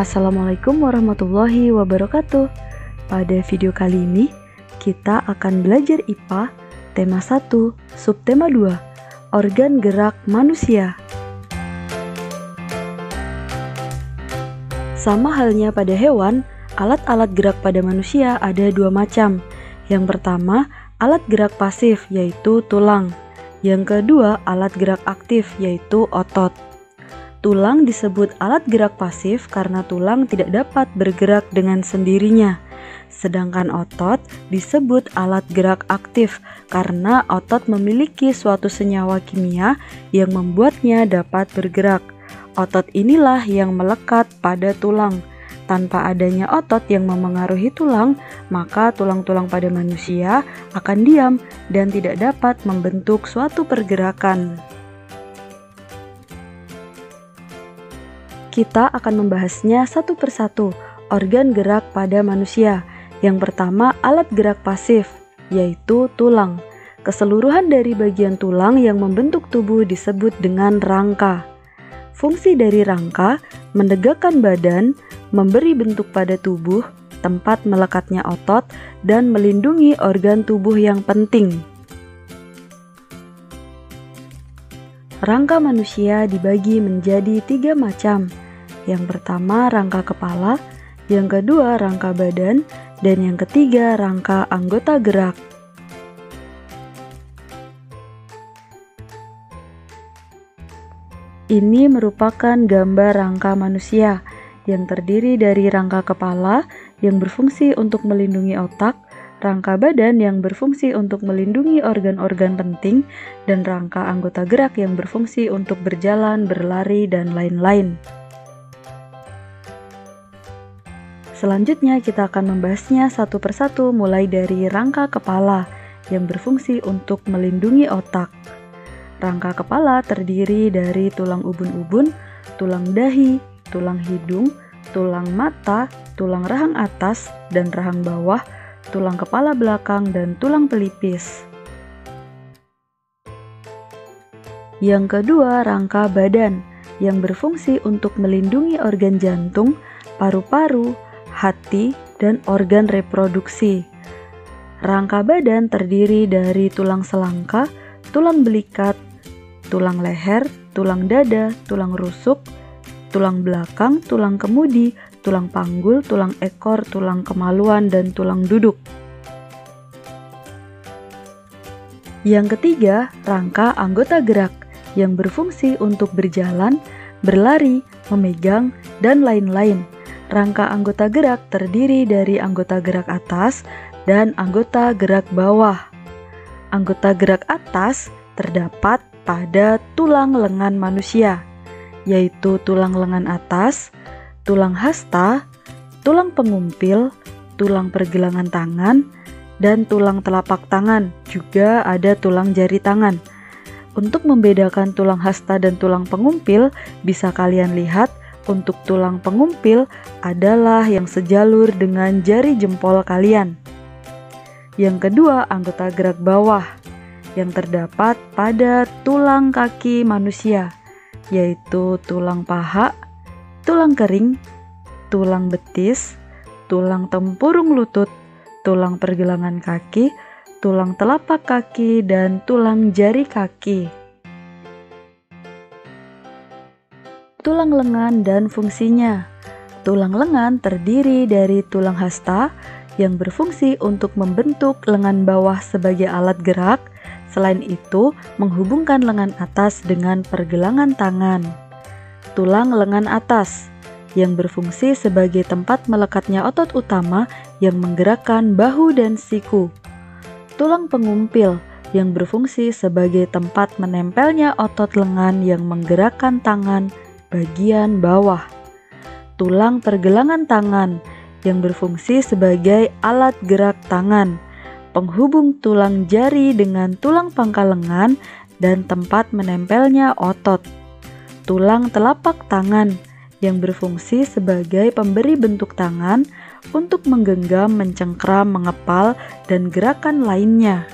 Assalamualaikum warahmatullahi wabarakatuh. Pada video kali ini kita akan belajar IPA tema 1, subtema 2, organ gerak manusia. Sama halnya pada hewan, alat-alat gerak pada manusia ada dua macam. Yang pertama, alat gerak pasif yaitu tulang. Yang kedua, alat gerak aktif yaitu otot. Tulang disebut alat gerak pasif karena tulang tidak dapat bergerak dengan sendirinya. Sedangkan otot disebut alat gerak aktif karena otot memiliki suatu senyawa kimia yang membuatnya dapat bergerak. Otot inilah yang melekat pada tulang. Tanpa adanya otot yang memengaruhi tulang, maka tulang-tulang pada manusia akan diam dan tidak dapat membentuk suatu pergerakan. Kita akan membahasnya satu persatu, organ gerak pada manusia. Yang pertama, alat gerak pasif, yaitu tulang. Keseluruhan dari bagian tulang yang membentuk tubuh disebut dengan rangka. Fungsi dari rangka, menegakkan badan, memberi bentuk pada tubuh, tempat melekatnya otot, dan melindungi organ tubuh yang penting. Rangka manusia dibagi menjadi 3 macam. Yang pertama rangka kepala, yang kedua rangka badan, dan yang ketiga rangka anggota gerak. Ini merupakan gambar rangka manusia yang terdiri dari rangka kepala yang berfungsi untuk melindungi otak, rangka badan yang berfungsi untuk melindungi organ-organ penting, dan rangka anggota gerak yang berfungsi untuk berjalan, berlari, dan lain-lain. Selanjutnya kita akan membahasnya satu persatu mulai dari rangka kepala yang berfungsi untuk melindungi otak. Rangka kepala terdiri dari tulang ubun-ubun, tulang dahi, tulang hidung, tulang mata, tulang rahang atas dan rahang bawah, tulang kepala belakang, dan tulang pelipis. Yang kedua, rangka badan yang berfungsi untuk melindungi organ jantung, paru-paru, hati, dan organ reproduksi. Rangka badan terdiri dari tulang selangka, tulang belikat, tulang leher, tulang dada, tulang rusuk, tulang belakang, tulang kemudi, tulang panggul, tulang ekor, tulang kemaluan, dan tulang duduk. Yang ketiga, rangka anggota gerak yang berfungsi untuk berjalan, berlari, memegang, dan lain-lain. Rangka anggota gerak terdiri dari anggota gerak atas dan anggota gerak bawah. Anggota gerak atas terdapat pada tulang lengan manusia, yaitu tulang lengan atas, tulang hasta, tulang pengumpil, tulang pergelangan tangan, dan tulang telapak tangan. Juga ada tulang jari tangan. Untuk membedakan tulang hasta dan tulang pengumpil, bisa kalian lihat untuk tulang pengumpil adalah yang sejalur dengan jari jempol kalian. Yang kedua, anggota gerak bawah yang terdapat pada tulang kaki manusia, yaitu tulang paha, tulang kering, tulang betis, tulang tempurung lutut, tulang pergelangan kaki, tulang telapak kaki, dan tulang jari kaki. Tulang lengan dan fungsinya. Tulang lengan terdiri dari tulang hasta yang berfungsi untuk membentuk lengan bawah sebagai alat gerak. Selain itu, menghubungkan lengan atas dengan pergelangan tangan. Tulang lengan atas yang berfungsi sebagai tempat melekatnya otot utama yang menggerakkan bahu dan siku. Tulang pengumpil yang berfungsi sebagai tempat menempelnya otot lengan yang menggerakkan tangan bagian bawah. Tulang pergelangan tangan yang berfungsi sebagai alat gerak tangan, penghubung tulang jari dengan tulang pangkal lengan dan tempat menempelnya otot. Tulang telapak tangan yang berfungsi sebagai pemberi bentuk tangan, untuk menggenggam, mencengkram, mengepal, dan gerakan lainnya.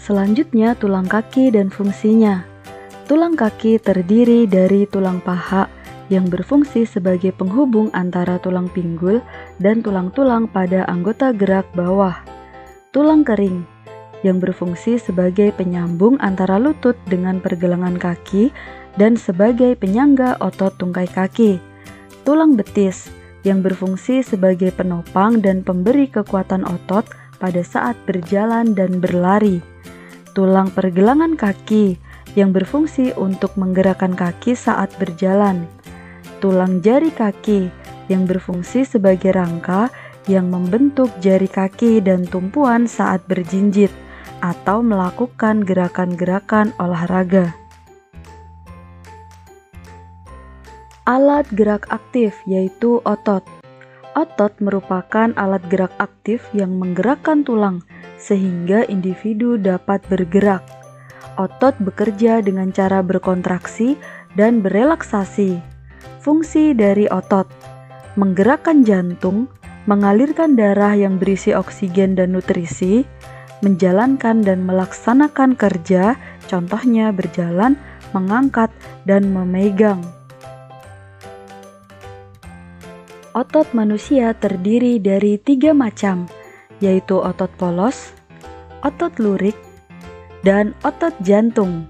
Selanjutnya, tulang kaki dan fungsinya. Tulang kaki terdiri dari tulang paha yang berfungsi sebagai penghubung antara tulang pinggul dan tulang-tulang pada anggota gerak bawah. Tulang kering yang berfungsi sebagai penyambung antara lutut dengan pergelangan kaki dan sebagai penyangga otot tungkai kaki. Tulang betis yang berfungsi sebagai penopang dan pemberi kekuatan otot pada saat berjalan dan berlari. Tulang pergelangan kaki yang berfungsi untuk menggerakkan kaki saat berjalan. Tulang jari kaki yang berfungsi sebagai rangka yang membentuk jari kaki dan tumpuan saat berjinjit atau melakukan gerakan-gerakan olahraga. Alat gerak aktif yaitu otot. Otot merupakan alat gerak aktif yang menggerakkan tulang sehingga individu dapat bergerak. Otot bekerja dengan cara berkontraksi dan berelaksasi. Fungsi dari otot: menggerakkan jantung, mengalirkan darah yang berisi oksigen dan nutrisi, menjalankan dan melaksanakan kerja, contohnya berjalan, mengangkat, dan memegang. Otot manusia terdiri dari 3 macam, yaitu otot polos, otot lurik, dan otot jantung.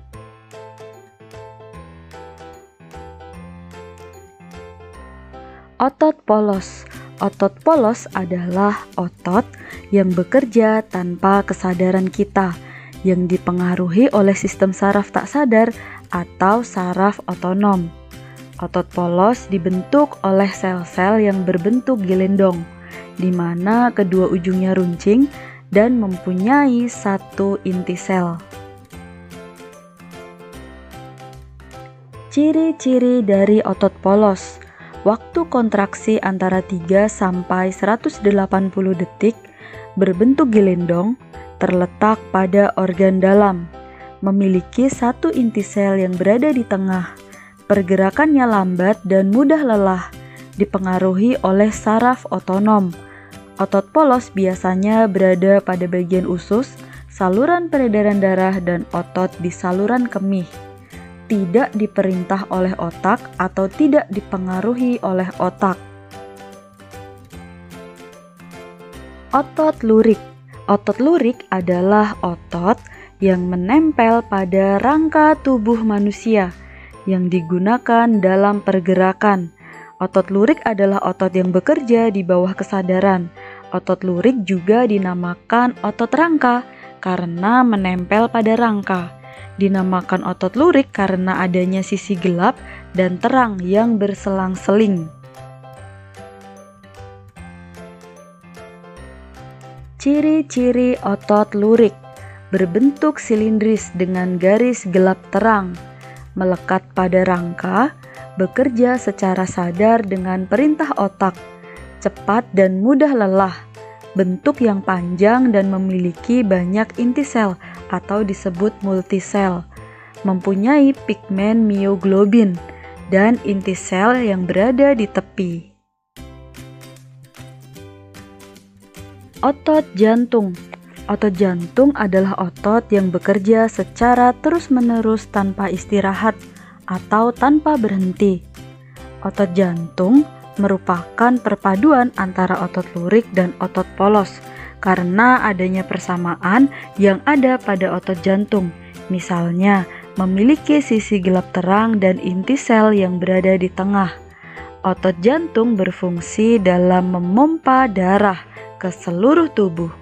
Otot polos. Otot polos adalah otot yang bekerja tanpa kesadaran kita, yang dipengaruhi oleh sistem saraf tak sadar atau saraf otonom. Otot polos dibentuk oleh sel-sel yang berbentuk gelendong, di mana kedua ujungnya runcing dan mempunyai satu inti sel. Ciri-ciri dari otot polos: waktu kontraksi antara 3 sampai 180 detik, berbentuk gelendong, terletak pada organ dalam, memiliki satu inti sel yang berada di tengah, pergerakannya lambat dan mudah lelah, dipengaruhi oleh saraf otonom. Otot polos biasanya berada pada bagian usus, saluran peredaran darah, dan otot di saluran kemih. Tidak diperintah oleh otak atau tidak dipengaruhi oleh otak. Otot lurik. Otot lurik adalah otot yang menempel pada rangka tubuh manusia yang digunakan dalam pergerakan. Otot lurik adalah otot yang bekerja di bawah kesadaran. Otot lurik juga dinamakan otot rangka karena menempel pada rangka. Dinamakan otot lurik karena adanya sisi gelap dan terang yang berselang-seling. Ciri-ciri otot lurik: berbentuk silindris dengan garis gelap terang, melekat pada rangka, bekerja secara sadar dengan perintah otak, cepat dan mudah lelah, bentuk yang panjang dan memiliki banyak inti sel atau disebut multisel, mempunyai pigmen mioglobin dan inti sel yang berada di tepi. Otot jantung. Otot jantung adalah otot yang bekerja secara terus-menerus tanpa istirahat atau tanpa berhenti. Otot jantung merupakan perpaduan antara otot lurik dan otot polos karena adanya persamaan yang ada pada otot jantung. Misalnya, memiliki sisi gelap terang dan inti sel yang berada di tengah. Otot jantung berfungsi dalam memompa darah ke seluruh tubuh.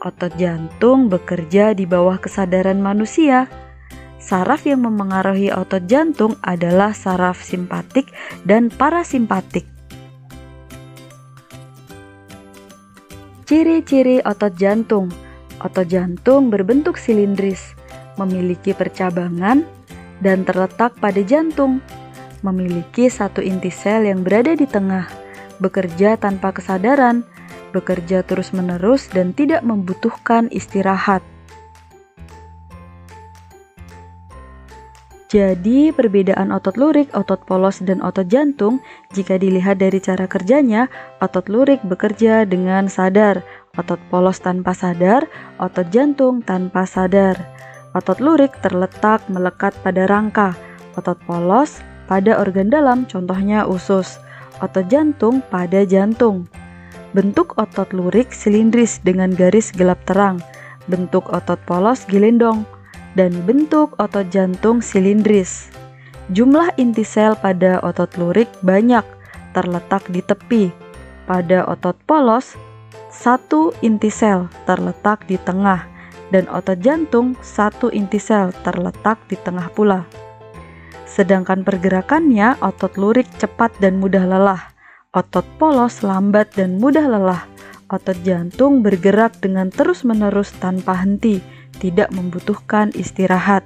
Otot jantung bekerja di bawah kesadaran manusia. Saraf yang memengaruhi otot jantung adalah saraf simpatik dan parasimpatik. Ciri-ciri otot jantung. Otot jantung berbentuk silindris, memiliki percabangan, dan terletak pada jantung. Memiliki satu inti sel yang berada di tengah, bekerja tanpa kesadaran, bekerja terus-menerus dan tidak membutuhkan istirahat. Jadi, perbedaan otot lurik, otot polos, dan otot jantung, jika dilihat dari cara kerjanya, otot lurik bekerja dengan sadar, otot polos tanpa sadar, otot jantung tanpa sadar. Otot lurik terletak melekat pada rangka, otot polos pada organ dalam, contohnya usus, otot jantung pada jantung. Bentuk otot lurik silindris dengan garis gelap terang, bentuk otot polos gelendong, dan bentuk otot jantung silindris. Jumlah inti sel pada otot lurik banyak, terletak di tepi. Pada otot polos, 1 inti sel terletak di tengah, dan otot jantung 1 inti sel terletak di tengah pula. Sedangkan pergerakannya, otot lurik cepat dan mudah lelah, otot polos lambat dan mudah lelah, otot jantung bergerak dengan terus-menerus tanpa henti, tidak membutuhkan istirahat.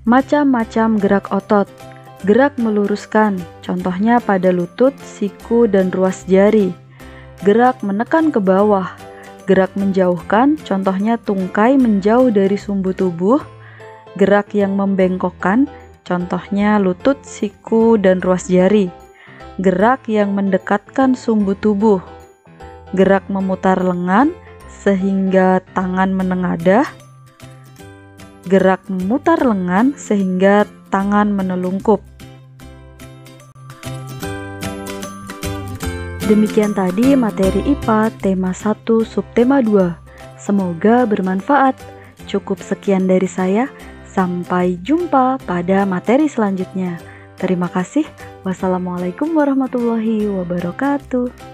Macam-macam gerak otot. Gerak meluruskan, contohnya pada lutut, siku, dan ruas jari. Gerak menekan ke bawah. Gerak menjauhkan, contohnya tungkai menjauh dari sumbu tubuh. Gerak yang membengkokkan, contohnya lutut, siku, dan ruas jari. Gerak yang mendekatkan sumbu tubuh. Gerak memutar lengan sehingga tangan menengadah. Gerak memutar lengan sehingga tangan menelungkup. Demikian tadi materi IPA tema 1 subtema 2. Semoga bermanfaat. Cukup sekian dari saya. Sampai jumpa pada materi selanjutnya. Terima kasih. Wassalamualaikum warahmatullahi wabarakatuh.